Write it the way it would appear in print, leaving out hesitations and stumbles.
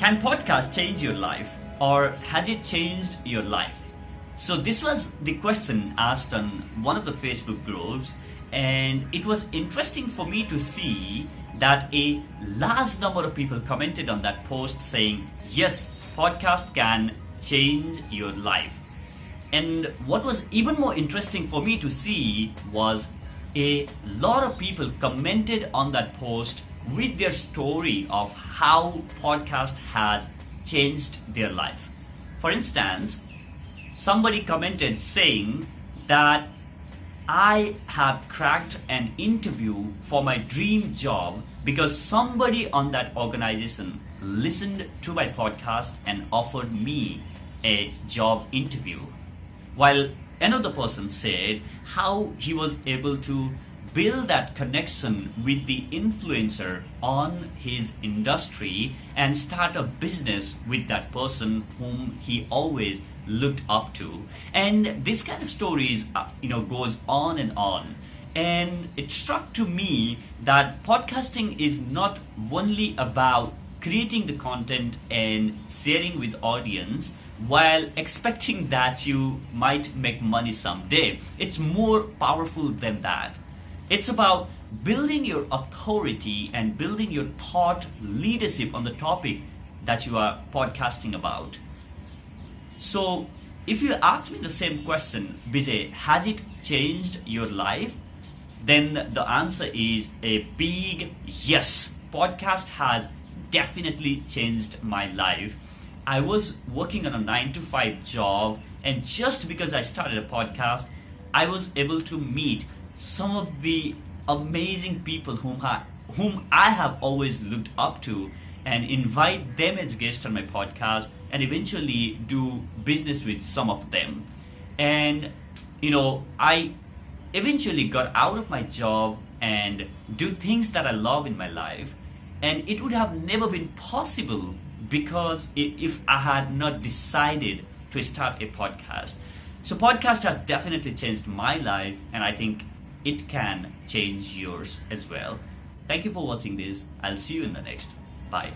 Can podcast change your life, or has it changed your life? So this was the question asked on one of the Facebook groups, and it was interesting for me to see that a large number of people commented on that post saying, yes, podcast can change your life. And what was even more interesting for me to see was a lot of people commented on that post with their story of how podcast has changed their life. For instance, somebody commented saying that I have cracked an interview for my dream job because somebody on that organization listened to my podcast and offered me a job interview. While another person said how he was able to build that connection with the influencer on his industry and start a business with that person whom he always looked up to. And this kind of stories goes on, and it struck to me that podcasting is not only about creating the content and sharing with audience while expecting that you might make money someday. It's more powerful than that. It's about building your authority and building your thought leadership on the topic that you are podcasting about. So if you ask me the same question, Vijay, has it changed your life? Then the answer is a big yes. Podcast has definitely changed my life. I was working on a 9-to-5 job, and just because I started a podcast, I was able to meet some of the amazing people whom I have always looked up to and invite them as guests on my podcast and eventually do business with some of them. And I eventually got out of my job and do things that I love in my life, and it would have never been possible because if I had not decided to start a podcast. So podcast has definitely changed my life, and I think it can change yours as well. Thank you for watching this. I'll see you in the next. Bye.